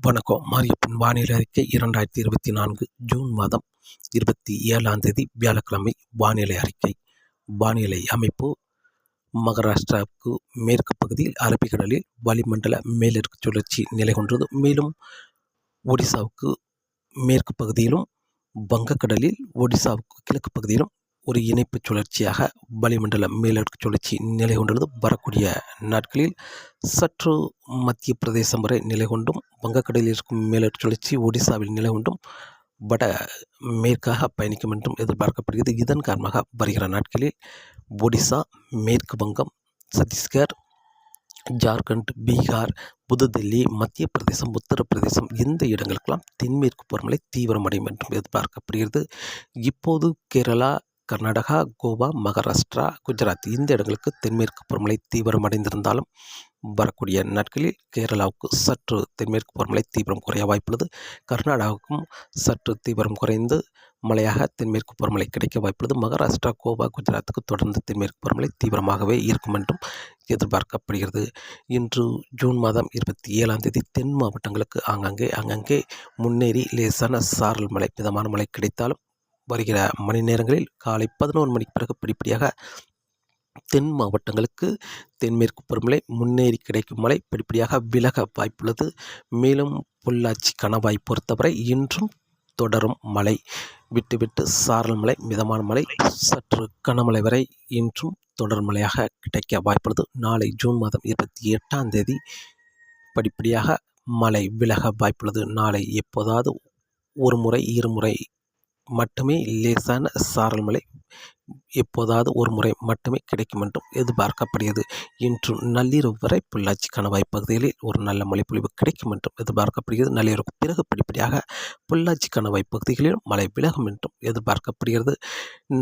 வணக்கம். மாரியப்பன் வானிலை அறிக்கை 2024 ஜூன் மாதம் 27ஆம் தேதி வியாழக்கிழமை வானிலை அறிக்கை. வானிலை அமைப்பு: மகாராஷ்டிராவுக்கு மேற்கு பகுதியில் அரபிக்கடலில் வளிமண்டல மேலடுக்கு சுழற்சி நிலை கொண்டது. மேலும் ஒடிசாவுக்கு மேற்கு பகுதியிலும் வங்கக்கடலில் ஒடிசாவுக்கு கிழக்கு பகுதியிலும் ஒரு இணைப்பு சுழற்சியாக வளிமண்டல மேலடுக்கு சுழற்சி நிலை கொண்டுள்ளது. வரக்கூடிய நாட்களில் சற்று மத்திய பிரதேசம் வரை நிலை கொண்டும், வங்கக்கடலில் இருக்கும் மேலடுக்கு சுழற்சி ஒடிசாவில் நிலை கொண்டும் வட மேற்காக பயணிக்கும் என்றும் எதிர்பார்க்கப்படுகிறது. இதன் காரணமாக வருகிற நாட்களில் ஒடிசா, மேற்கு வங்கம், சத்தீஸ்கர், ஜார்க்கண்ட், பீகார், புதுதில்லி, மத்திய பிரதேசம், உத்தரப்பிரதேசம் இந்த இடங்களுக்கெல்லாம் தென்மேற்கு பருவமழை தீவிரமடையும் என்றும் எதிர்பார்க்கப்படுகிறது. இப்போது கேரளா, கர்நாடகா, கோவா, மகாராஷ்டிரா, குஜராத் இந்த இடங்களுக்கு தென்மேற்கு பருவமழை தீவிரமடைந்திருந்தாலும் வரக்கூடிய நாட்களில் கேரளாவுக்கு சற்று தென்மேற்கு பருவமழை தீவிரம் குறைய வாய்ப்புள்ளது. கர்நாடகாவுக்கும் சற்று தீவிரம் குறைந்து மழையாக தென்மேற்கு பருவமழை கிடைக்க வாய்ப்புள்ளது. மகாராஷ்டிரா, கோவா, குஜராத்துக்கு தொடர்ந்து தென்மேற்கு பருவமழை தீவிரமாகவே இருக்கும் என்றும் எதிர்பார்க்கப்படுகிறது. இன்று ஜூன் மாதம் 27ஆம் தேதி தென் மாவட்டங்களுக்கு ஆங்காங்கே முன்னேறி லேசான சாரல் மழை, மிதமான மழை கிடைத்தாலும் வருகிற மணி நேரங்களில் காலை 11 மணிக்கு பிறகு படிப்படியாக தென் மாவட்டங்களுக்கு தென்மேற்கு பருவமழை முன்னேறி கிடைக்கும் மழை படிப்படியாக விலக வாய்ப்புள்ளது. மேலும் பொள்ளாச்சி கணவாய் பொறுத்தவரை இன்றும் தொடரும் மழை, விட்டுவிட்டு சாரல் மழை, மிதமான மழை, சற்று கனமழை வரை இன்றும் தொடர் மழையாக கிடைக்க வாய்ப்புள்ளது. நாளை ஜூன் மாதம் 28ஆம் தேதி படிப்படியாக மழை விலக வாய்ப்புள்ளது. நாளை எப்போதாவது ஒரு முறை இருமுறை மட்டுமே லேசான சாரல் மழை எப்போதாவது ஒரு முறை மட்டுமே கிடைக்கும் என்றும் எதிர்பார்க்கப்படுகிறது. இன்று நள்ளிரவு வரை பொள்ளாச்சி கணவாய் பகுதிகளில் ஒரு நல்ல மழைப்பொழிவு கிடைக்கும் என்றும் எதிர்பார்க்கப்படுகிறது. நள்ளிரவுக்கு பிறகு படிப்படியாக பொள்ளாச்சி கணவாய் பகுதிகளிலும் மழை விலகும் என்றும் எதிர்பார்க்கப்படுகிறது.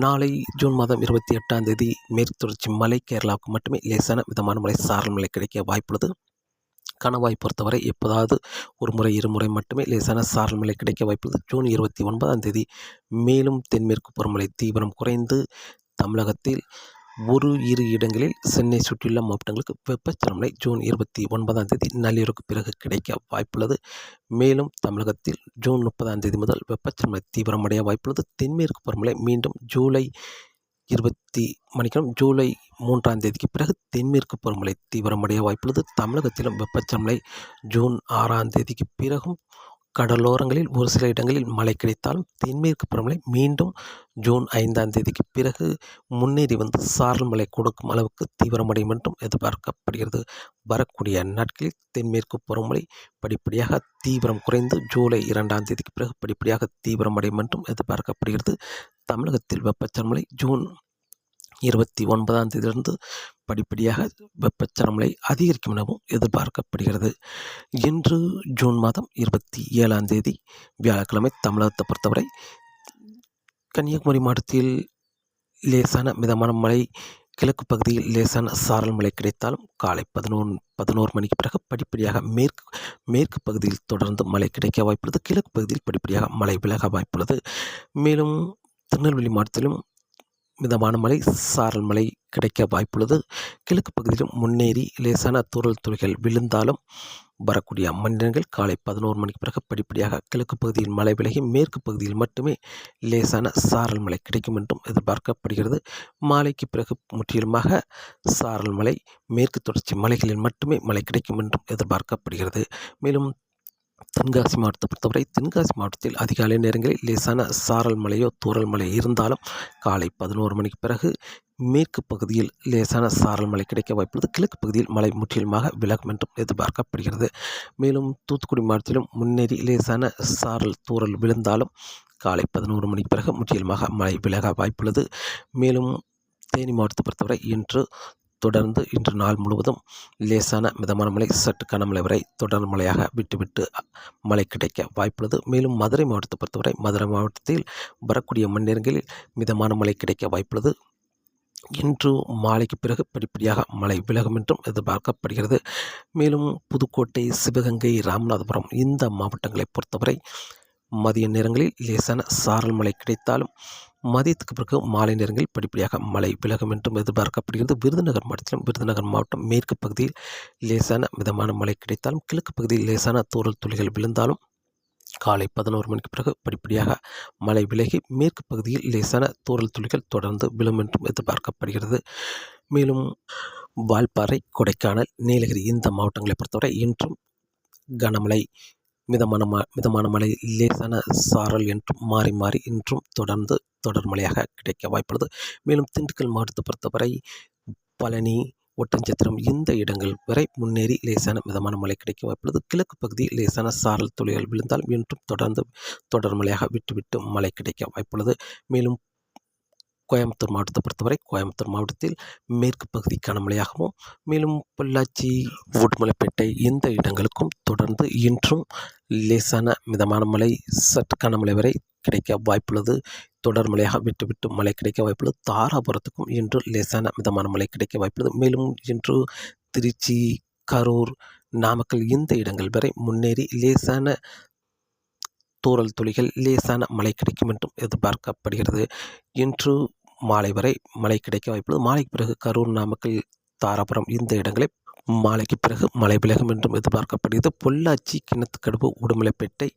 நாளை ஜூன் மாதம் 28ஆம் தேதி மேற்கு தொடர்ச்சி மலை கேரளாவுக்கு மட்டுமே லேசான மிதமான மழை, சாரல் மழை கிடைக்க வாய்ப்புள்ளது. கணவாய் பொறுத்தவரை எப்போதாவது ஒரு முறை இருமுறை மட்டுமே லேசான சாரல் மழை கிடைக்க வாய்ப்புள்ளது. ஜூன் 29ஆம் தேதி மேலும் தென்மேற்கு பருவமழை தீவிரம் குறைந்து தமிழகத்தில் இரு இடங்களில் சென்னை சுற்றியுள்ள மாவட்டங்களுக்கு வெப்பச்சலன ஜூன் 29ஆம் தேதி நள்ளிரவுக்கு பிறகு கிடைக்க வாய்ப்புள்ளது. மேலும் தமிழகத்தில் ஜூன் 30ஆம் தேதி முதல் வெப்பச்சலன தீவிரமடைய வாய்ப்புள்ளது. தென்மேற்கு பருவமழை மீண்டும் ஜூலை 3ஆம் தேதிக்கு பிறகு தென்மேற்கு பருவமழை தீவிரமடைய வாய்ப்புள்ளது. தமிழகத்திலும் வெப்பச்சலன ஜூன் 6ஆம் தேதிக்கு பிறகும் கடலோரங்களில் ஒரு சில இடங்களில் மழை கிடைத்தாலும் தென்மேற்கு பருவமழை மீண்டும் ஜூன் 5ஆம் தேதிக்கு பிறகு முன்னேறி வந்து சாரல் மழை கொடுக்கும் அளவுக்கு தீவிரமடையும் என்றும் எதிர்பார்க்கப்படுகிறது. வரக்கூடிய நாட்களில் தென்மேற்கு பருவமழை படிப்படியாக தீவிரம் குறைந்து ஜூலை 2ஆம் தேதிக்கு பிறகு படிப்படியாக தீவிரமடையும் என்றும் எதிர்பார்க்கப்படுகிறது. தமிழகத்தில் வெப்பச்சலன ஜூன் 29ஆம் தேதியிலிருந்து படிப்படியாக வெப்பச்சலன அதிகரிக்கும் எனவும் எதிர்பார்க்கப்படுகிறது. இன்று ஜூன் மாதம் 27ஆம் தேதி வியாழக்கிழமை தமிழகத்தை பொறுத்தவரை கன்னியாகுமரி மாவட்டத்தில் லேசான மிதமான மழை, கிழக்கு பகுதியில் லேசான சாரல் மழை கிடைத்தாலும் காலை 11 மணிக்கு பிறகு படிப்படியாக மேற்கு பகுதியில் தொடர்ந்து மழை கிடைக்க வாய்ப்புள்ளது. கிழக்கு பகுதியில் படிப்படியாக மழை விலக வாய்ப்புள்ளது. மேலும் திருநெல்வேலி மாவட்டத்திலும் மிதமான மழை, சாரல் மழை கிடைக்க வாய்ப்புள்ளது. கிழக்கு பகுதியிலும் முன்னேறி லேசான தூறல் துளிகள் விழுந்தாலும் வரக்கூடிய மணிநேரங்கள் காலை 11 மணிக்கு பிறகு படிப்படியாக கிழக்கு பகுதியில் மழை விலகி மேற்கு பகுதியில் மட்டுமே லேசான சாரல் மழை கிடைக்கும் என்றும் எதிர்பார்க்கப்படுகிறது. மாலைக்கு பிறகு முற்றிலுமாக சாரல் மழை, மேற்கு தொடர்ச்சி மலைகளில் மட்டுமே மழை கிடைக்கும் என்றும் எதிர்பார்க்கப்படுகிறது. மேலும் தென்காசி மாவட்டத்தை பொறுத்தவரை தென்காசி மாவட்டத்தில் அதிகாலை நேரங்களில் லேசான சாரல் மழையோ தூறல் மழை இருந்தாலும் காலை 11 மணிக்கு பிறகு மேற்கு பகுதியில் லேசான சாரல் மழை கிடைக்க வாய்ப்புள்ளது. கிழக்கு பகுதியில் மழை முற்றிலுமாக விலகும் என்றும் எதிர்பார்க்கப்படுகிறது. மேலும் தூத்துக்குடி மாவட்டத்திலும் முன்னேறி லேசான சாரல் தூறல் விழுந்தாலும் காலை 11 மணிக்கு பிறகு முற்றிலுமாக மழை விலக வாய்ப்புள்ளது. மேலும் தேனி மாவட்டத்தை பொறுத்தவரை இன்று நாள் முழுவதும் லேசான மிதமான மழை, சற்று கனமழை வரை தொடர் மழையாக விட்டுவிட்டு மழை கிடைக்க வாய்ப்புள்ளது. மேலும் மதுரை மாவட்டத்தை பொறுத்தவரை மதுரை மாவட்டத்தில் வரக்கூடிய மணி நேரங்களில் மிதமான மழை கிடைக்க வாய்ப்புள்ளது. இன்று மாலைக்கு பிறகு படிப்படியாக மழை விலகும் என்றும் எதிர்பார்க்கப்படுகிறது. மேலும் புதுக்கோட்டை, சிவகங்கை, ராமநாதபுரம் இந்த மாவட்டங்களை பொறுத்தவரை மதிய நேரங்களில் லேசான சாரல் மழை கிடைத்தாலும் மதியத்துக்கு பிறகு மாலை நேரங்களில் படிப்படியாக மழை விலகும் என்றும் எதிர்பார்க்கப்படுகிறது. விருதுநகர் மாவட்டத்திலும் விருதுநகர் மாவட்டம் மேற்கு பகுதியில் லேசான மிதமான மழை கிடைத்தாலும் கிழக்கு பகுதியில் லேசான தூறல் துளிகள் விழுந்தாலும் காலை 11 மணிக்கு பிறகு படிப்படியாக மழை விலகி மேற்கு பகுதியில் லேசான தூறல் துளிகள் தொடர்ந்து விழும் என்றும் எதிர்பார்க்கப்படுகிறது. மேலும் வால்பாறை, கொடைக்கானல், நீலகிரி இந்த மாவட்டங்களை பொறுத்தவரை இன்றும் கனமழை, மிதமான மழை, லேசான சாரல் என்றும் மாறி மாறி இன்றும் தொடர்ந்து தொடர் மழையாக கிடைக்க வாய்ப்புள்ளது. மேலும் திண்டுக்கல் மாவட்டத்தை பொறுத்தவரை பழனி, ஒட்டன்சத்திரம் இந்த இடங்கள் வரை முன்னேறி லேசான மிதமான மழை கிடைக்க வாய்ப்புள்ளது. கிழக்கு பகுதியில் லேசான சாரல் துளிகள் விழுந்தாலும் இன்றும் தொடர்ந்து தொடர் மழையாக விட்டு மழை கிடைக்க வாய்ப்புள்ளது. மேலும் கோயம்புத்தூர் மாவட்டத்தை பொறுத்தவரை கோயம்புத்தூர் மாவட்டத்தில் மேற்கு பகுதி கனமழையாகவும் மேலும் பொள்ளாச்சி, உடுமலைப்பேட்டை இந்த இடங்களுக்கும் தொடர்ந்து இன்றும் லேசான மிதமான மழை, சற்று கனமழை வரை கிடைக்க வாய்ப்புள்ளது. தொடர் மழையாக விட்டு மழை கிடைக்க வாய்ப்புள்ளது. தாராபுரத்துக்கும் இன்று லேசான மிதமான மழை கிடைக்க வாய்ப்புள்ளது. மேலும் இன்று திருச்சி, கரூர், நாமக்கல் இந்த இடங்கள் வரை முன்னேறி லேசான தூறல் துளிகள், லேசான மழை கிடைக்கும் என்றும் எதிர்பார்க்கப்படுகிறது. இன்று மாலை வரை மழை கிடைக்க வாய்ப்புள்ளது. மாலைக்கு பிறகு கரூர், நாமக்கல், தாராபுரம் இந்த இடங்களை மாலைக்கு பிறகு மழை விலகும் என்றும் எதிர்பார்க்கப்படுகிறது. பொள்ளாச்சி, கிணத்துக்கடவு, உடுமலைப்பேட்டை,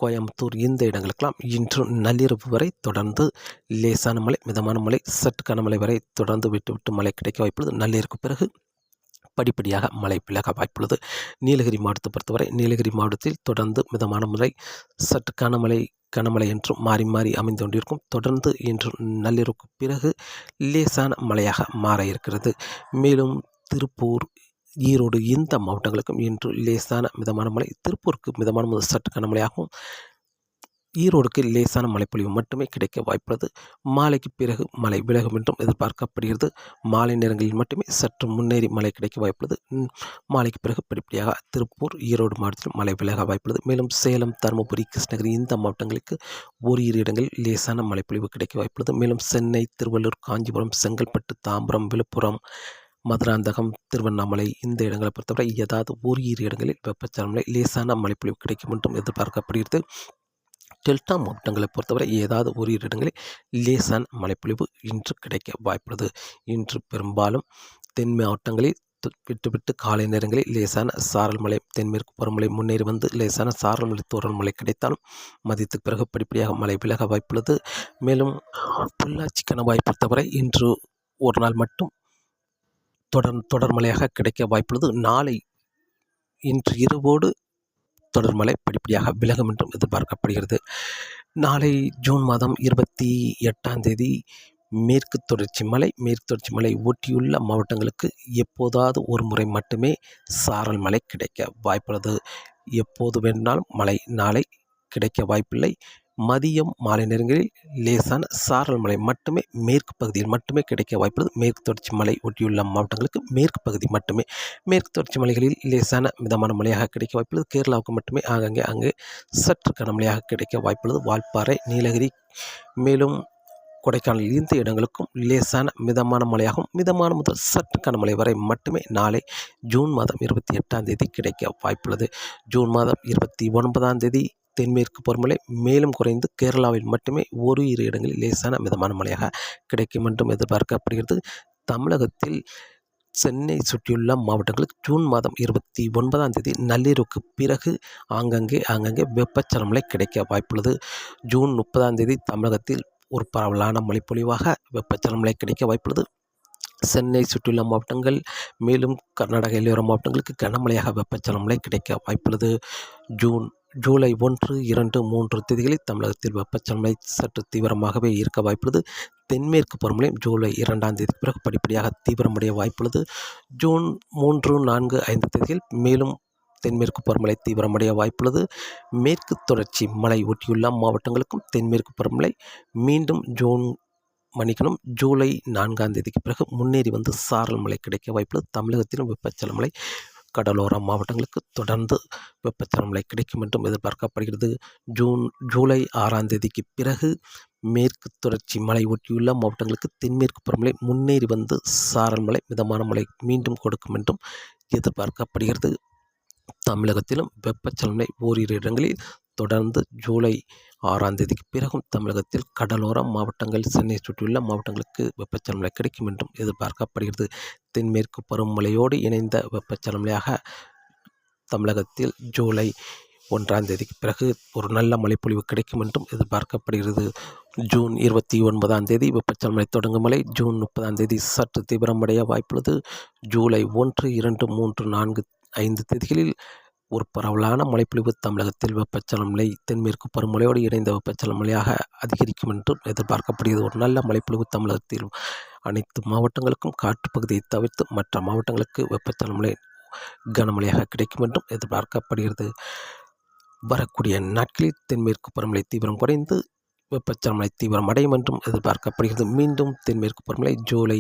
கோயம்புத்தூர் இந்த இடங்களுக்கெல்லாம் இன்று நள்ளிரவு வரை தொடர்ந்து லேசான மழை, மிதமான மழை, சற்று கனமழை வரை தொடர்ந்து விட்டு மழை கிடைக்க வாய்ப்புள்ளது. நள்ளிரவுக்கு பிறகு படிப்படியாக மழை விலக வாய்ப்புள்ளது. நீலகிரி மாவட்டத்தை பொறுத்தவரை நீலகிரி மாவட்டத்தில் தொடர்ந்து மிதமான மழை, சற்று கனமழை என்றும் மாறி மாறி அமைந்து கொண்டிருக்கும். தொடர்ந்து இன்று நள்ளிரவுக்கு பிறகு லேசான மழையாக மாற இருக்கிறது. மேலும் திருப்பூர், ஈரோடு இந்த மாவட்டங்களுக்கும் இன்று லேசான மிதமான மழை, திருப்பூருக்கு மிதமான முதல் சற்று கனமழையாகவும் ஈரோடுக்கு லேசான மழைப்பொழிவு மட்டுமே கிடைக்க வாய்ப்புள்ளது. மாலைக்கு பிறகு மழை விலகும் என்றும் எதிர்பார்க்கப்படுகிறது. மாலை நேரங்களில் மட்டுமே சற்று முன்னேறி மழை கிடைக்க வாய்ப்புள்ளது. மாலைக்கு பிறகு படிப்படியாக திருப்பூர், ஈரோடு மாவட்டத்தில் மழை விலக வாய்ப்புள்ளது. மேலும் சேலம், தருமபுரி, கிருஷ்ணகிரி இந்த மாவட்டங்களுக்கு ஓரிரு இடங்களில் லேசான மழைப்பொழிவு கிடைக்க வாய்ப்புள்ளது. மேலும் சென்னை, திருவள்ளூர், காஞ்சிபுரம், செங்கல்பட்டு, தாம்பரம், விழுப்புரம், மதுராந்தகம், திருவண்ணாமலை இந்த இடங்களை பொறுத்தவரை ஏதாவது ஓரிரு இடங்களில் வெப்பச்சலன மழை, லேசான மழைப்பொழிவு கிடைக்கும் என்றும் எதிர்பார்க்கப்படுகிறது. டெல்டா மாவட்டங்களை பொறுத்தவரை ஏதாவது ஓரிரு இடங்களில் லேசான மழைப்பொழிவு இன்று கிடைக்க வாய்ப்புள்ளது. இன்று பெரும்பாலும் தென் மாவட்டங்களில் விட்டு காலை நேரங்களில் லேசான சாரல் மழை, தென்மேற்கு பருவமழை முன்னேறி வந்து லேசான சாரல் மழை, தூறல் மழை கிடைத்தாலும் மதியத்துக்கு பிறகு படிப்படியாக மழை விலக வாய்ப்புள்ளது. மேலும் பொள்ளாச்சி கணவாய் பொறுத்தவரை இன்று ஒரு நாள் மட்டும் தொடர் மழையாக கிடைக்க வாய்ப்புள்ளது. நாளை இன்று இரவோடு தொடர் மழை படிப்படியாக விலகும் என்றும் எதிர்பார்க்கப்படுகிறது. நாளை ஜூன் மாதம் 28 மேற்கு தொடர்ச்சி மலை ஒட்டியுள்ள மாவட்டங்களுக்கு எப்போதாவது ஒரு முறை மட்டுமே சாரல் மழை கிடைக்க வாய்ப்புள்ளது. எப்போது வேண்டுமானாலும் மழை நாளை கிடைக்க வாய்ப்பில்லை. மதியம், மாலை நேரங்களில் லேசான சாரல் மழை மட்டுமே மேற்கு பகுதியில் மட்டுமே கிடைக்க வாய்ப்புள்ளது. மேற்கு தொடர்ச்சி மலை ஒட்டியுள்ள மாவட்டங்களுக்கு மேற்கு பகுதி மட்டுமே. மேற்கு தொடர்ச்சி மலைகளில் லேசான மிதமான மழையாக கிடைக்க வாய்ப்புள்ளது. கேரளாவுக்கு மட்டுமே அங்கே சற்று கனமழையாக கிடைக்க வாய்ப்புள்ளது. வால்பாறை, நீலகிரி, மேலும் கொடைக்கானல் இந்த இடங்களுக்கும் லேசான மிதமான மழையாகவும் மிதமான முதல் சற்று கனமழை வரை மட்டுமே நாளை ஜூன் மாதம் 28 கிடைக்க வாய்ப்புள்ளது. ஜூன் மாதம் 29 தென்மேற்கு பருவமழை மேலும் குறைந்து கேரளாவில் மட்டுமே ஓரிரு இடங்களில் லேசான மிதமான மழையாக கிடைக்கும் என்றும் எதிர்பார்க்கப்படுகிறது. தமிழகத்தில் சென்னை சுற்றியுள்ள மாவட்டங்களுக்கு ஜூன் மாதம் 29 நள்ளிரவுக்கு பிறகு ஆங்கங்கே வெப்பச்சலன மழை கிடைக்க வாய்ப்புள்ளது. ஜூன் 30 தமிழகத்தில் ஒரு பரவலான மழைப்பொழிவாக வெப்பச்சலன மழை கிடைக்க வாய்ப்புள்ளது. சென்னை சுற்றியுள்ள மாவட்டங்கள் மேலும் கர்நாடக எல்லையோர மாவட்டங்களுக்கு கனமழையாக வெப்பச்சலன மழை கிடைக்க வாய்ப்புள்ளது. ஜூலை 1, 2, 3 தேதிகளில் தமிழகத்தில் வெப்பச்சலன மழை சற்று தீவிரமாகவே இருக்க வாய்ப்புள்ளது. தென்மேற்கு பருவமழை ஜூலை 2 பிறகு படிப்படியாக தீவிரமடைய வாய்ப்புள்ளது. ஜூன் 3, 4, 5 தேதியில் மேலும் தென்மேற்கு பருவமழை தீவிரமடைய வாய்ப்புள்ளது. மேற்கு தொடர்ச்சி மலை ஒட்டியுள்ள மாவட்டங்களுக்கும் தென்மேற்கு பருவமழை மீண்டும் ஜூலை 4 பிறகு முன்னேறி வந்து சாரல் மழை கிடைக்க வாய்ப்புள்ளது. தமிழகத்திலும் வெப்பச்சலன மழை கடலோர மாவட்டங்களுக்கு தொடர்ந்து வெப்பச்சலன மழை கிடைக்கும் என்றும் எதிர்பார்க்கப்படுகிறது. ஜூலை 6 பிறகு மேற்கு தொடர்ச்சி மலை ஒட்டியுள்ள மாவட்டங்களுக்கு தென்மேற்கு பருவமழை முன்னேறி வந்து சாரல் மழை, மிதமான மழை மீண்டும் கொடுக்கும் என்றும் எதிர்பார்க்கப்படுகிறது. தமிழகத்திலும் வெப்பச்சலன மழை ஓரிரு இடங்களில் தொடர்ந்து ஜூலை 6ஆம் தேதிக்கு பிறகும் தமிழகத்தில் கடலோர மாவட்டங்கள், சென்னை சுற்றியுள்ள மாவட்டங்களுக்கு வெப்பச்சலன கிடைக்கும் என்றும் எதிர்பார்க்கப்படுகிறது. தென்மேற்கு பருவமழையோடு இணைந்த வெப்பச்சலனமழையாக தமிழகத்தில் ஜூலை 1ஆம் தேதிக்கு பிறகு ஒரு நல்ல மழைப்பொழிவு கிடைக்கும் என்றும் எதிர்பார்க்கப்படுகிறது. ஜூன் 29ஆம் தேதி வெப்பச்சலனமழை தொடங்கும் மழை. ஜூன் 30ஆம் தேதி சற்று தீவிரமடைய வாய்ப்புள்ளது. ஜூலை 1, 2, 3, 4, 5 தேதிகளில் ஒரு பரவலான மழைப்பொழிவு தமிழகத்தில் வெப்பச்சலனமழை தென்மேற்கு பருவமழையோடு இணைந்த வெப்பச்சலனமழையாக அதிகரிக்கும் என்றும் எதிர்பார்க்கப்படுகிறது. ஒரு நல்ல மழைப்பொழிவு தமிழகத்தில் அனைத்து மாவட்டங்களுக்கும் காற்று பகுதியை தவிர்த்து மற்ற மாவட்டங்களுக்கு வெப்பச்சலனமழை கனமழையாக கிடைக்கும் என்றும் எதிர்பார்க்கப்படுகிறது. வரக்கூடிய நாட்களில் தென்மேற்கு பருவமழை தீவிரம் குறைந்து வெப்பச்சலனமழை தீவிரம் அடையும் என்றும் எதிர்பார்க்கப்படுகிறது. மீண்டும் தென்மேற்கு பருவமழை ஜூலை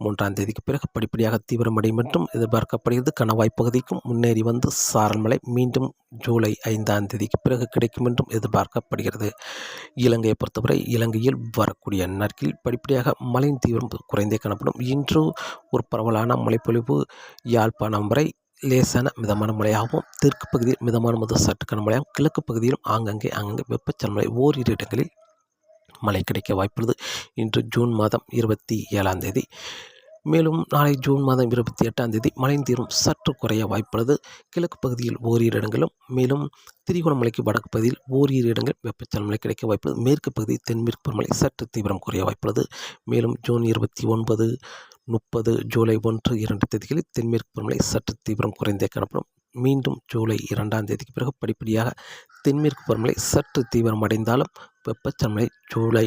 3ஆம் தேதிக்கு பிறகு படிப்படியாக தீவிரமடையும் என்றும் எதிர்பார்க்கப்படுகிறது. கணவாய் பகுதிக்கும் முன்னேறி வந்து சாரல் மழை மீண்டும் ஜூலை 5ஆம் தேதிக்கு பிறகு கிடைக்கும் என்றும் எதிர்பார்க்கப்படுகிறது. இலங்கையை பொறுத்தவரை இலங்கையில் வரக்கூடிய நாட்களில் படிப்படியாக மழையின் தீவிரம் குறைந்தே காணப்படும். இன்று ஒரு பரவலான மழைப்பொழிவு யாழ்ப்பாணம் வரை லேசான மிதமான மழையாகவும், தெற்கு பகுதியில் மிதமான முதல் சற்று கனமழையாகவும், கிழக்கு பகுதியிலும் ஆங்காங்கே வெப்பச்சலனமழை ஓரிரு இடங்களில் மழை கிடைக்க வாய்ப்புள்ளது. இன்று ஜூன் மாதம் 27ஆம் தேதி. மேலும் நாளை ஜூன் மாதம் 28ஆம் தேதி மழையின் தீவிரம் சற்று குறைய வாய்ப்புள்ளது. கிழக்கு பகுதியில் ஓரிரு இடங்களும், மேலும் திரிகோணமலைக்கு வடக்கு பகுதியில் ஓரிரு இடங்கள் வெப்பச்சலனமழை கிடைக்க வாய்ப்புள்ளது. மேற்கு பகுதியில் தென்மேற்கு பருவமழை சற்று தீவிரம் குறைய வாய்ப்புள்ளது. மேலும் ஜூன் 29, 30, ஜூலை 1, 2 தேதிகளில் தென்மேற்கு பருவமழை சற்று தீவிரம் குறைந்தே காணப்படும். மீண்டும் ஜூலை 2ஆம் தேதிக்கு பிறகு படிப்படியாக தென்மேற்கு பருவமழை சற்று தீவிரமடைந்தாலும் வெப்பச்சலனமழை ஜூலை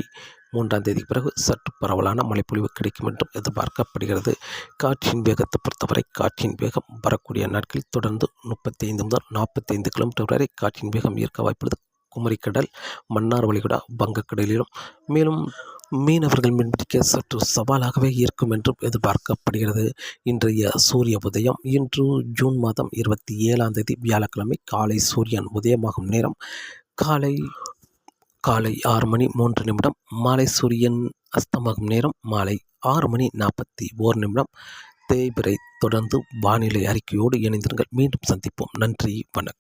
3ஆம் தேதிக்கு பிறகு சற்று பரவலான மழைப்பொழிவு கிடைக்கும் என்றும் எதிர்பார்க்கப்படுகிறது. காற்றின் வேகத்தை பொறுத்தவரை காற்றின் வேகம் வரக்கூடிய நாட்களில் தொடர்ந்து 35 முதல் 45 கிலோமீட்டர் வரை காற்றின் வேகம் ஈர்க்க வாய்ப்புள்ளது. குமரிக்கடல், மன்னார் வளைகுடா, வங்கக்கடலிலும் மேலும் மீனவர்கள் மீன்பிடிக்க சற்று சவாலாகவே இருக்கும் என்றும் எதிர்பார்க்கப்படுகிறது. இன்றைய சூரிய உதயம். இன்று ஜூன் மாதம் 27ஆம் தேதி வியாழக்கிழமை. காலை சூரியன் உதயமாகும் நேரம் காலை 6 மணி 3 நிமிடம். மாலை சூரியன் அஸ்தமாகும் நேரம் மாலை 6 மணி 41 நிமிடம். தேய்பிறை தொடர்ந்து வானிலை அறிக்கையோடு இணைந்திருங்கள். மீண்டும் சந்திப்போம். நன்றி, வணக்கம்.